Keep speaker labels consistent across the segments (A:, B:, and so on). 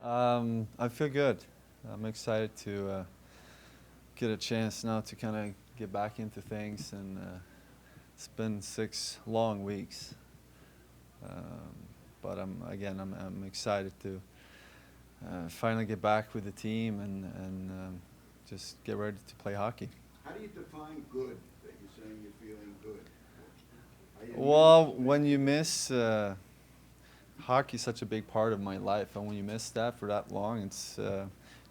A: I feel good. I'm excited to get a chance now to kind of get back into things, and it's been 6 long weeks. Um, but I'm excited to finally get back with the team and just get ready to play hockey.
B: How do you define good, that you're saying you're feeling good?
A: Well, when you miss hockey is such a big part of my life, and when you miss that for that long, it's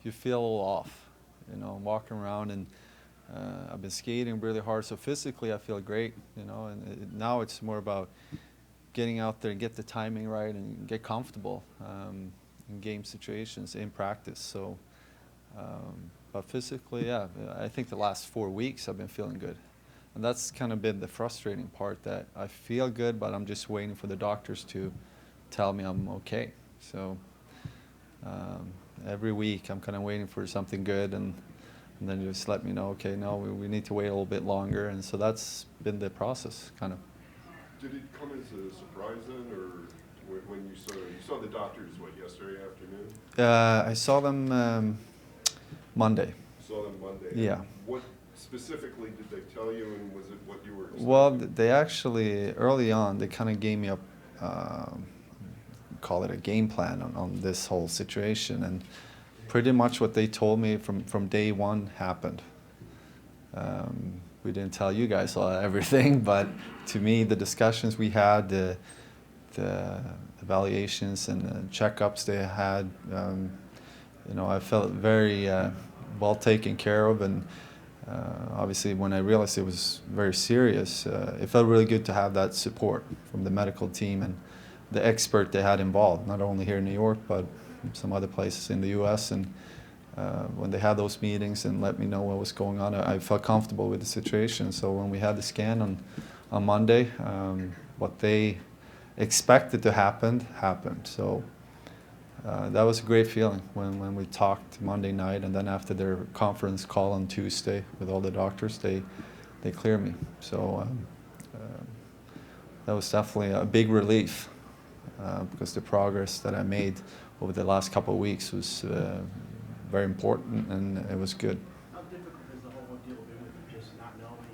A: you feel a little off. You know, I'm walking around and I've been skating really hard, so physically I feel great. You know, and now it's more about getting out there and get the timing right and get comfortable in game situations in practice. So, but physically, yeah, I think the last 4 weeks I've been feeling good. And that's kind of been the frustrating part, that I feel good, but I'm just waiting for the doctors to tell me I'm okay. So every week I'm kind of waiting for something good, and then just let me know, okay, no, we need to wait a little bit longer. And so that's been the process, kind of.
C: Did it come as a surprise then, or when you saw the doctors, what, yesterday afternoon?
A: I saw them Monday.
C: Saw them Monday.
A: Yeah.
C: What specifically did they tell you, and was it what you were expecting?
A: Well, they actually, early on, they kind of gave me a, call it a game plan on this whole situation, and pretty much what they told me from day one happened. We didn't tell you guys everything, but to me, the discussions we had, the evaluations and the checkups they had, you know, I felt very well taken care of, and obviously when I realized it was very serious, it felt really good to have that support from the medical team and the expert they had involved, not only here in New York, but some other places in the U.S. And when they had those meetings and let me know what was going on, I felt comfortable with the situation. So when we had the scan on Monday, what they expected to happen happened. So that was a great feeling when we talked Monday night, and then after their conference call on Tuesday with all the doctors, they cleared me. So that was definitely a big relief, because the progress that I made over the last couple of weeks was very important, and it was good.
D: How difficult has the whole ordeal been with you, just not knowing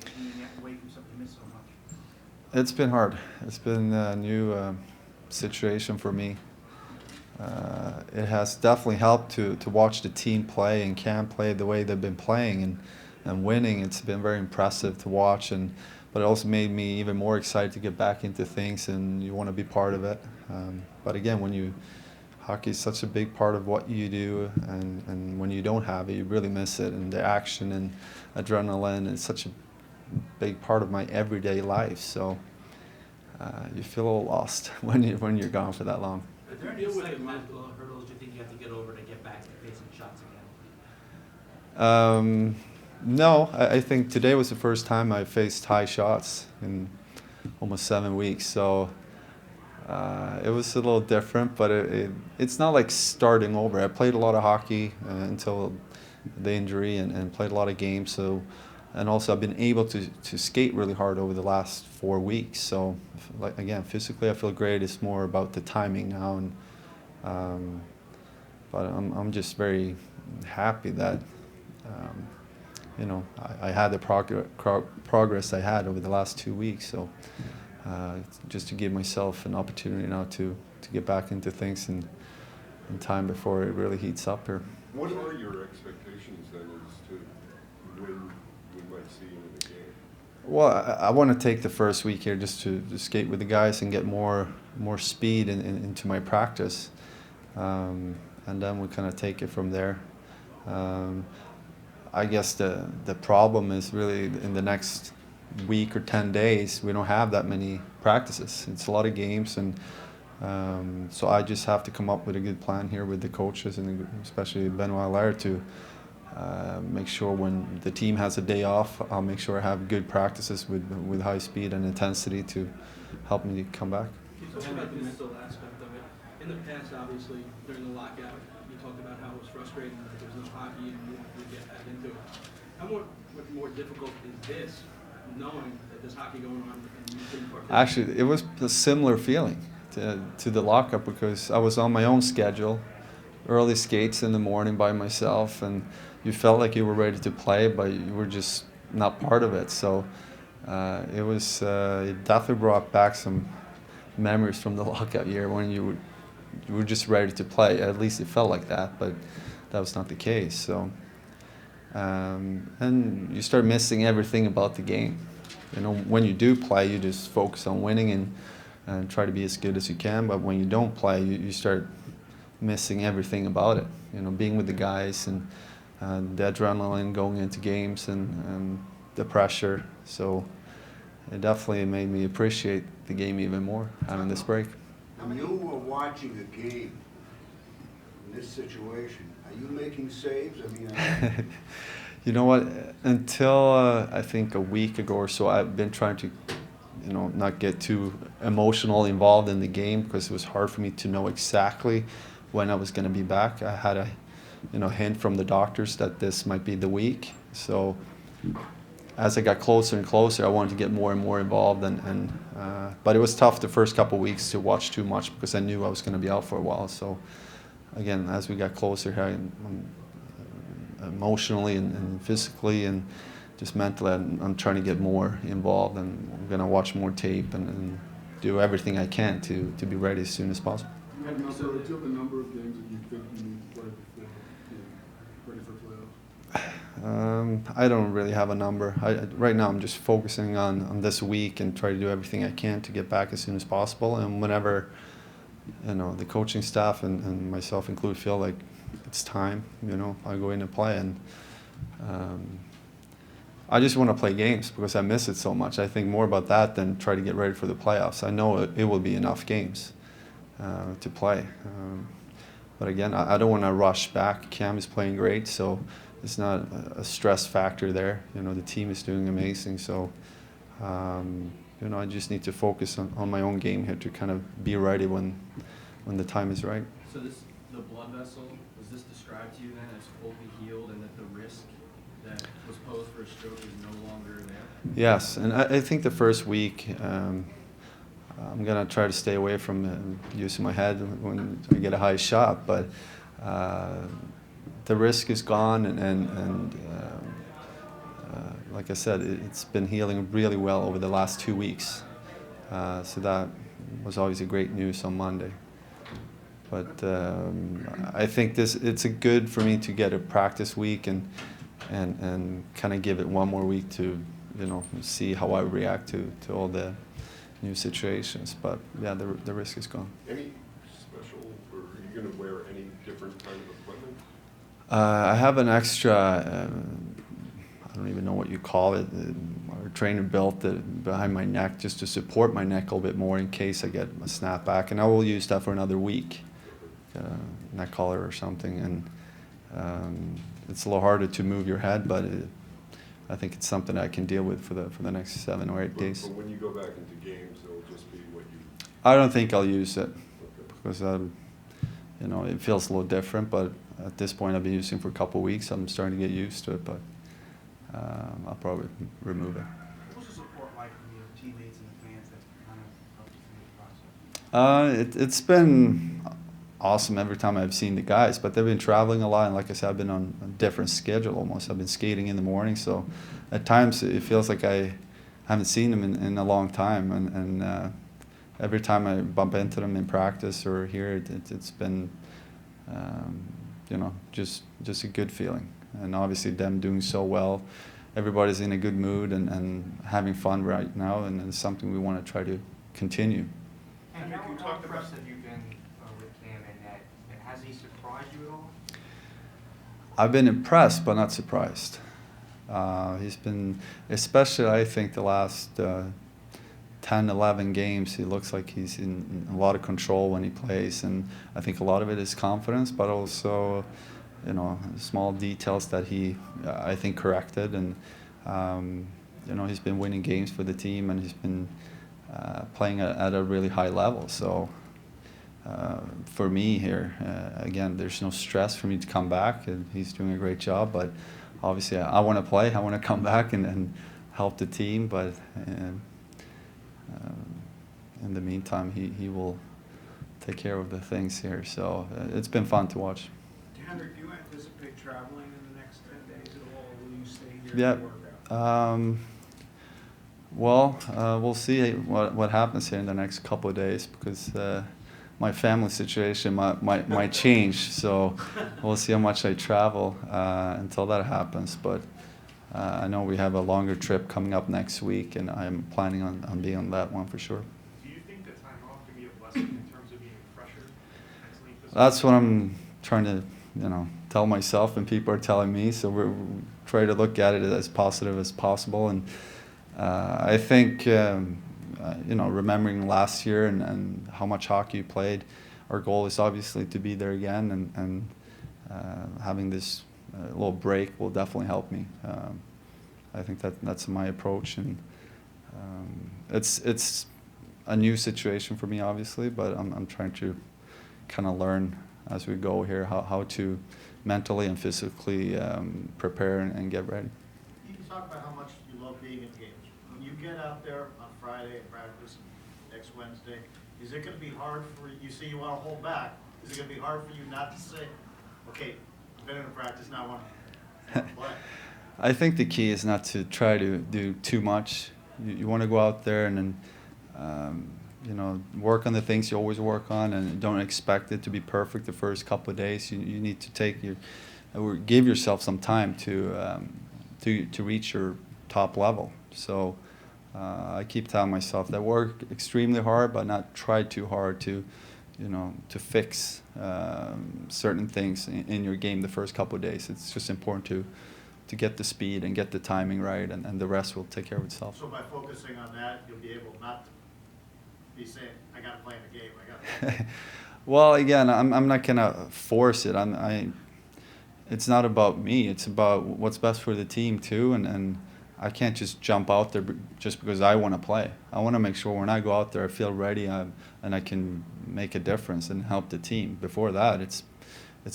D: and being away from something you miss so much?
A: It's been hard. It's been a new situation for me. It has definitely helped to watch the team play and camp play the way they've been playing and winning. It's been very impressive to watch, but it also made me even more excited to get back into things, and you want to be part of it. But again, hockey is such a big part of what you do, and when you don't have it, you really miss it. And the action and adrenaline is such a big part of my everyday life. So you feel a little lost when you're gone for that long.
E: Are there any psychological hurdles you think you have to get over to get back to facing shots again?
A: No, I think today was the first time I faced high shots in almost 7 weeks. So it was a little different, but it's not like starting over. I played a lot of hockey until the injury and played a lot of games. So, and also I've been able to skate really hard over the last 4 weeks. So, like, again, physically I feel great. It's more about the timing now, and but I'm just very happy that you know, I had the progress I had over the last 2 weeks. So just to give myself an opportunity now to get back into things in time before it really heats up here.
C: What are your expectations then as to when we might see you in the game?
A: Well, I want to take the first week here just to skate with the guys and get more speed into my practice, and then we kind of take it from there. I guess the problem is really in the next week or 10 days, we don't have that many practices. It's a lot of games, and so I just have to come up with a good plan here with the coaches, and especially Benoit Allaire, to make sure when the team has a day off, I'll make sure I have good practices with high speed and intensity to help me come back.
F: Can you talk about the mental aspect of it? In the past, obviously, during the lockout, you talked about how it was frustrating that there was no hockey and you wanted to get back into it. How much more difficult is this, knowing that there's hockey going on and you couldn't participate?
A: Actually, it was a similar feeling to the lockup, because I was on my own schedule. early skates in the morning by myself, and you felt like you were ready to play, but you were just not part of it. So it definitely brought back some memories from the lockout year when you were just ready to play. At least it felt like that, but that was not the case. So and you start missing everything about the game. You know, when you do play, you just focus on winning and try to be as good as you can. But when you don't play, you start missing everything about it. You know, being with the guys and the adrenaline going into games and the pressure. So it definitely made me appreciate the game even more having this break.
B: When you were watching a game in this situation, are you making saves? I mean,
A: You know what? Until I think a week ago or so, I've been trying to, you know, not get too emotional involved in the game because it was hard for me to know exactly when I was going to be back. I had a, you know, hint from the doctors that this might be the week. So as I got closer and closer, I wanted to get more and more involved, but it was tough the first couple of weeks to watch too much because I knew I was going to be out for a while. So again, as we got closer here, emotionally and physically and just mentally, I'm trying to get more involved, and I'm going to watch more tape and do everything I can to be ready as soon as possible.
G: You have the number of games that you think you need to play before you're ready for playoffs?
A: I don't really have a number. Right now I'm just focusing on this week and try to do everything I can to get back as soon as possible. And whenever, you know, the coaching staff and myself included feel like it's time, you know, I go in and play. And I just want to play games because I miss it so much. I think more about that than try to get ready for the playoffs. I know it will be enough games to play. But again, I don't want to rush back. Cam is playing great, so it's not a stress factor there. You know, the team is doing amazing. So, you know, I just need to focus on my own game here to kind of be ready when the time is right.
H: So the blood vessel, was this described to you then as fully healed, and that the risk that was posed for a stroke is no longer there?
A: Yes, and I think the first week I'm going to try to stay away from using my head when I get a high shot, but the risk is gone, and like I said, it's been healing really well over the last 2 weeks. So that was obviously great news on Monday. But I think it's a good for me to get a practice week and kind of give it one more week to, you know, see how I react to all the new situations. But yeah, the risk is gone.
C: Any special, or are you going to wear any different kind of equipment?
A: I have an extra, I don't even know what you call it, our trainer built behind my neck just to support my neck a little bit more in case I get a snapback, and I will use that for another week, neck collar or something. And it's a little harder to move your head, but I think it's something I can deal with for the next 7 or 8 days.
C: But when you go back into games, it'll just be what you...
A: I don't think I'll use it
C: Okay.
A: because you know, it feels a little different, but at this point I've been using it for a couple of weeks. I'm starting to get used to it, but I'll probably remove it.
D: What was the support like from your teammates and the fans that kind of helped you through the process?
A: It's been awesome every time I've seen the guys, but they've been traveling a lot, and like I said, I've been on a different schedule almost. I've been skating in the morning, so at times it feels like I haven't seen them in a long time, and every time I bump into them in practice or here, it's been you know, just a good feeling. And obviously them doing so well, everybody's in a good mood and having fun right now, and it's something we want to try to continue.
I: And how impressed have you been with Cam in that? Has he surprised you at all?
A: I've been impressed, but not surprised. He's been, especially I think the last 10, 11 games, he looks like he's in a lot of control when he plays, and I think a lot of it is confidence, but also, you know, small details that he, I think, corrected, and you know, he's been winning games for the team, and he's been playing at a really high level. So for me here, again, there's no stress for me to come back, and he's doing a great job, but obviously I want to play, I want to come back and help the team, but in the meantime, he will take care of the things here. So it's been fun to watch.
J: Henrik, do you anticipate traveling in the next 10 days at all, or will you stay here
A: Yeah.
J: and work out?
A: Well, we'll see what happens here in the next couple of days, because my family situation might change. So we'll see how much I travel until that happens. But I know we have a longer trip coming up next week, and I'm planning on being on that one for sure.
I: Do you think the time off can be a blessing in terms of being fresher mentally?
A: That's what I'm trying to, tell myself, and people are telling me. So we try to look at it as positive as possible. And I think, remembering last year and how much hockey you played, our goal is obviously to be there again. And having this little break will definitely help me. I think that's my approach, and it's a new situation for me, obviously, but I'm trying to kind of learn as we go here how to mentally and physically prepare and get ready.
K: You can talk about how much you love being in games. When you get out there on Friday and practice next Wednesday, is it going to be hard for you? Say you want to hold back. Is it going to be hard for you not to say, okay, I've been in practice, now I want to play?
A: I think the key is not to try to do too much. You want to go out there and then, work on the things you always work on, and don't expect it to be perfect the first couple of days. You need to give yourself some time to reach your top level. So I keep telling myself that work extremely hard, but not try too hard to fix certain things in your game the first couple of days. It's just important to get the speed and get the timing right, and the rest will take care of itself.
K: So by focusing on that, you'll be able not to be saying, I got to play in the game, I got to.
A: Well, again, I'm not gonna force it. It's not about me. It's about what's best for the team too, and I can't just jump out there just because I want to play. I want to make sure when I go out there, I feel ready, and I can make a difference and help the team. Before that, it's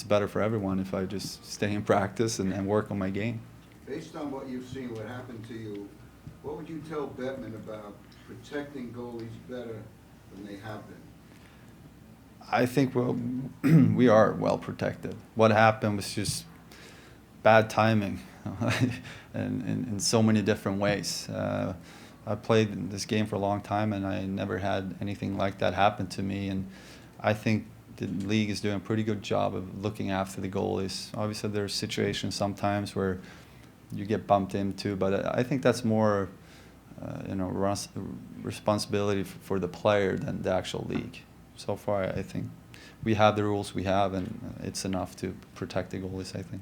A: better for everyone if I just stay in practice and work on my game.
B: Based on what you've seen, what happened to you, what would you tell Bettman about protecting goalies better than they have been?
A: I think we are well protected. What happened was just bad timing, in so many different ways. I played this game for a long time, and I never had anything like that happen to me. And I think the league is doing a pretty good job of looking after the goalies. Obviously, there's situations sometimes where you get bumped into, but I think that's more, responsibility for the player than the actual league. So far, I think we have the rules we have, and it's enough to protect the goalies, I think.